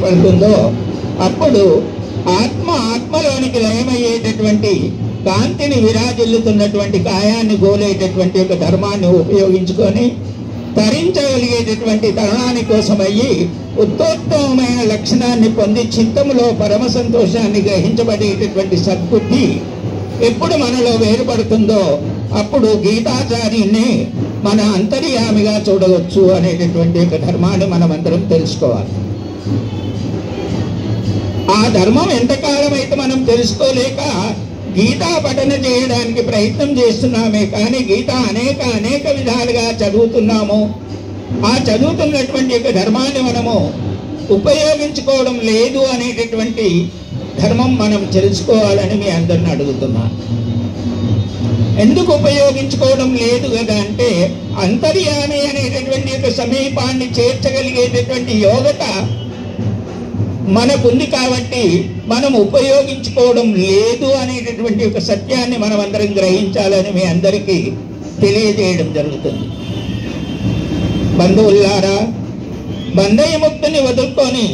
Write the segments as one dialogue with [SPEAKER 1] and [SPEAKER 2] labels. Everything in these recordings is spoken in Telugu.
[SPEAKER 1] ఏర్పడుతుందో అప్పుడు ఆత్మలోనికి లయమయ్యేటటువంటి కాంతిని విరాజిల్లుతున్నటువంటి కాయాన్ని గోలేటటువంటి ఒక ధర్మాన్ని ఉపయోగించుకొని తరించగలిగేటటువంటి తరుణాని కోసమయ్యి ఉత్తోత్తమైన లక్షణాన్ని పొంది చిత్తములో పరమ సంతోషాన్ని గ్రహించబడేటటువంటి సద్బుద్ధి ఎప్పుడు మనలో వేరుపడుతుందో అప్పుడు గీతాచార్యుని మన అంతర్యామిగా చూడవచ్చు అనేటటువంటి ఒక ధర్మాన్ని మనమందరం తెలుసుకోవాలి. ఆ ధర్మం ఎంతకాలం అయితే మనం తెలుసుకోలేక గీతా పఠన చేయడానికి ప్రయత్నం చేస్తున్నామే కానీ గీత అనేక విధాలుగా చదువుతున్నాము. ఆ చదువుతున్నటువంటి యొక్క ధర్మాన్ని మనము ఉపయోగించుకోవడం లేదు అనేటటువంటి ధర్మం మనం తెలుసుకోవాలని మీ అందరిని అడుగుతున్నాను. ఎందుకు ఉపయోగించుకోవడం లేదు కదా అంటే అంతర్యామి అనేటటువంటి యొక్క సమీపాన్ని చేర్చగలిగేటటువంటి యోగత మనకుంది కాబట్టి మనం ఉపయోగించుకోవడం లేదు అనేటటువంటి ఒక సత్యాన్ని మనం అందరం గ్రహించాలని మీ అందరికీ తెలియజేయడం జరుగుతుంది. బంధువులారా, బంధయముక్తిని వదులుకొని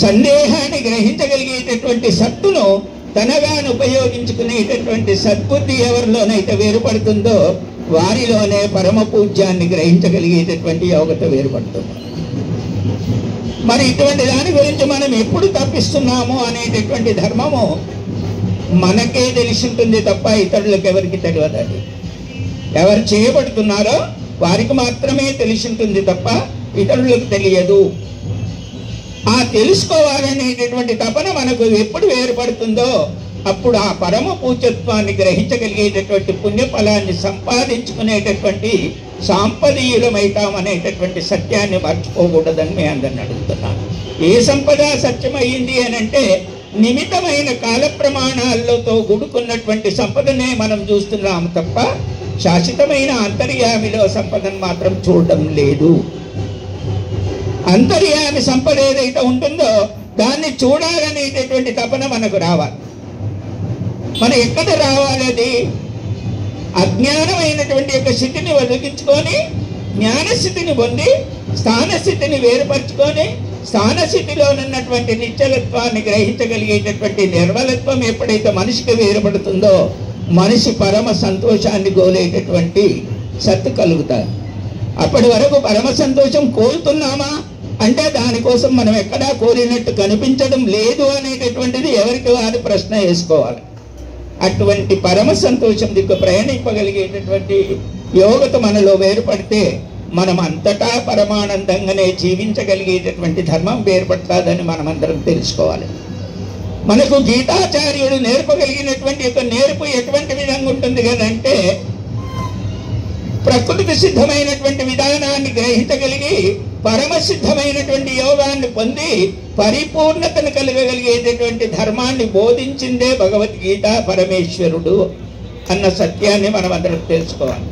[SPEAKER 1] సందేహాన్ని గ్రహించగలిగేటటువంటి సత్తును తనగాను ఉపయోగించుకునేటటువంటి సద్బుద్ధి ఎవరిలోనైతే వేరుపడుతుందో వారిలోనే పరమ పూజ్యాన్ని గ్రహించగలిగేటటువంటి యోగత వేరుపడుతుంది. మరి ఇటువంటి దాని గురించి మనం ఎప్పుడు తప్పిస్తున్నాము అనేటటువంటి ధర్మము మనకే తెలిసి ఉంటుంది తప్ప ఇతరులకు ఎవరికి తెలియదు. ఎవరు చేయబడుతున్నారో వారికి మాత్రమే తెలిసి ఉంటుంది తప్ప ఇతరులకు తెలియదు. ఆ తెలుసుకోవాలనేటటువంటి తపన మనకు ఎప్పుడు ఏర్పడుతుందో అప్పుడు ఆ పరమ పూజ్యత్వాన్ని గ్రహించగలిగేటటువంటి పుణ్యఫలాన్ని సంపాదించుకునేటటువంటి సాంపదీయులమైతామనేటటువంటి సత్యాన్ని మర్చిపోకూడదని మీ అందరిని అడుగుతున్నాను. ఏ సంపద సత్యమైంది అని అంటే నిమితమైన కాల ప్రమాణాలతో కూడుకున్నటువంటి సంపదనే మనం చూస్తున్నాము తప్ప శాశ్వతమైన అంతర్యామిలో సంపదను మాత్రం చూడడం లేదు. అంతర్యామి సంపద ఏదైతే ఉంటుందో దాన్ని చూడాలనేటటువంటి తపన మనకు రావాలి. మనం ఎక్కడ రావాలి? అది అజ్ఞానమైనటువంటి యొక్క స్థితిని వదిలించుకొని జ్ఞానస్థితిని పొంది స్థానస్థితిని వేరుపరుచుకొని స్థానస్థితిలో ఉన్నటువంటి నిశ్చలత్వాన్ని గ్రహించగలిగేటటువంటి నిర్మలత్వం ఎప్పుడైతే మనిషికి వేరుపడుతుందో మనిషి పరమ సంతోషాన్ని గోలేటటువంటి సత్తు కలుగుతారు. అప్పటి వరకు పరమ సంతోషం కోరుతున్నామా అంటే దానికోసం మనం ఎక్కడా కోరినట్టు కనిపించడం లేదు అనేటటువంటిది ఎవరికి వారు ప్రశ్న వేసుకోవాలి. అటువంటి పరమ సంతోషం దిక్కు ప్రయాణింపగలిగేటటువంటి యోగత మనలో వేరుపడితే మనం అంతటా పరమానందంగానే జీవించగలిగేటటువంటి ధర్మం వేరుపడుతుందని మనమందరం తెలుసుకోవాలి. మనకు గీతాచార్యుడు నేర్పగలిగినటువంటి యొక్క నేర్పు ఎటువంటి విధంగా ఉంటుంది కదంటే ప్రకృతికి సిద్ధమైనటువంటి విధానాన్ని గ్రహించగలిగి పరమసిద్ధమైనటువంటి యోగాన్ని పొంది పరిపూర్ణతను కలగగలిగేటటువంటి ధర్మాన్ని బోధించిందే భగవద్గీత పరమేశ్వరుడు అన్న సత్యాన్ని మనం అందరం తెలుసుకోవాలి.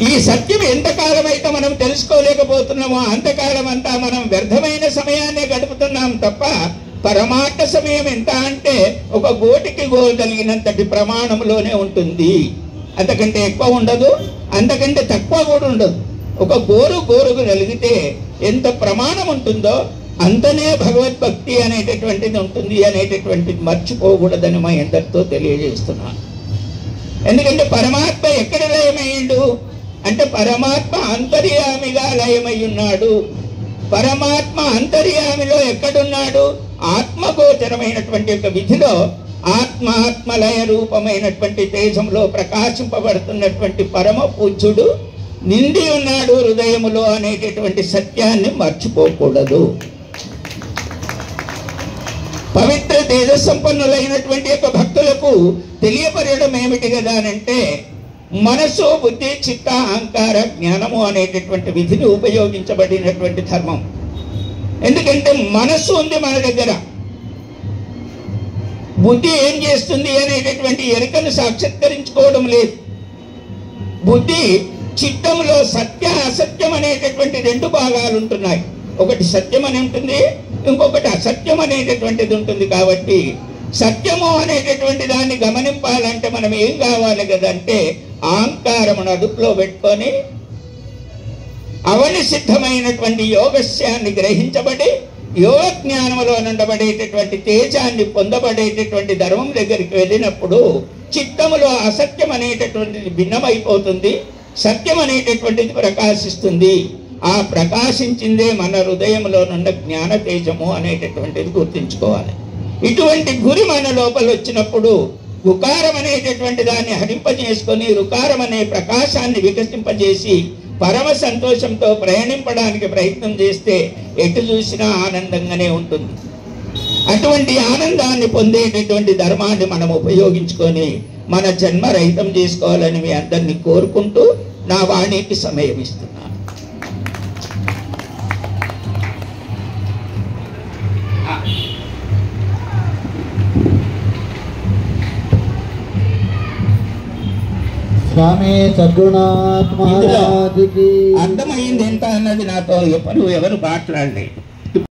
[SPEAKER 1] ఈ సత్యం ఎంతకాలం అయితే మనం తెలుసుకోలేకపోతున్నామో అంతకాలం అంతా మనం వ్యర్థమైన సమయాన్ని గడుపుతున్నాం తప్ప పరమార్థ సమయం ఎంత అంటే ఒక గోటికి గోగలిగినంతటి ప్రమాణంలోనే ఉంటుంది. అంతకంటే ఎక్కువ ఉండదు, అంతకంటే తక్కువ కూడా ఉండదు. ఒక గోరుకు కలిగితే ఎంత ప్రమాణం ఉంటుందో అంతనే భగవద్భక్తి అనేటటువంటిది ఉంటుంది అనేటటువంటిది మర్చిపోకూడదని మా అందరితో తెలియజేస్తున్నాను. ఎందుకంటే పరమాత్మ ఎక్కడ లయమయ్యిండు అంటే పరమాత్మ అంతర్యామిగా లయమై ఉన్నాడు. పరమాత్మ అంతర్యామిలో ఎక్కడున్నాడు? ఆత్మగోచరమైనటువంటి యొక్క విధిలో ఆత్మలయ రూపమైనటువంటి తేజంలో ప్రకాశింపబడుతున్నటువంటి పరమ పూజ్యుడు నిండి ఉన్నాడు హృదయములో అనేటటువంటి సత్యాన్ని మర్చిపోకూడదు. పవిత్ర తేజ సంపన్నులైనటువంటి యొక్క భక్తులకు తెలియపరచడం ఏమిటి కదా అనంటే మనసు బుద్ధి చిత్త అహంకార జ్ఞానము అనేటటువంటి విధిని ఉపయోగించబడినటువంటి ధర్మం. ఎందుకంటే మనస్సు ఉంది మన దగ్గర, బుద్ధి ఏం చేస్తుంది అనేటటువంటి ఎరుకను సాక్షాత్కరించుకోవడం లేదు. బుద్ధి చిత్తంలో సత్య అసత్యం అనేటటువంటి రెండు భాగాలు ఉంటున్నాయి. ఒకటి సత్యం అని ఉంటుంది, ఇంకొకటి అసత్యం అనేటటువంటిది ఉంటుంది. కాబట్టి సత్యము అనేటటువంటి దాన్ని గమనింపాలంటే మనం ఏం కావాలి కదంటే అహంకారమును అదుపులో పెట్టుకొని అవని సిద్ధమైనటువంటి యోగస్యాన్ని గ్రహించబడి యోగ జ్ఞానంలో నుండబడేటటువంటి తేజాన్ని పొందబడేటటువంటి ధర్మం దగ్గరికి వెళ్ళినప్పుడు చిత్తములో అసత్యం అనేటటువంటిది భిన్నమైపోతుంది, సత్యం అనేటటువంటిది ప్రకాశిస్తుంది. ఆ ప్రకాశించిందే మన హృదయంలో నుండి జ్ఞాన తేజము అనేటటువంటిది గుర్తించుకోవాలి. ఇటువంటి గురి మన లోపల వచ్చినప్పుడు రుకారం అనేటటువంటి దాన్ని హరింపజేసుకొని రుకారం అనే ప్రకాశాన్ని వికసింపజేసి పరమ సంతోషంతో ప్రయాణింపడానికి ప్రయత్నం చేస్తే ఎటు చూసినా ఆనందంగానే ఉంటుంది. అటువంటి ఆనందాన్ని పొందేటటువంటి ధర్మాన్ని మనం ఉపయోగించుకొని మన జన్మ రహితం చేసుకోవాలని మీ అందరినీ కోరుకుంటూ నా వాణికి సమయం ఇస్తున్నాను.
[SPEAKER 2] స్వామి సద్గుణాత్మ
[SPEAKER 1] అర్థమైంది ఎంత అన్నది నాతో ఎవరు మాట్లాడలేదు.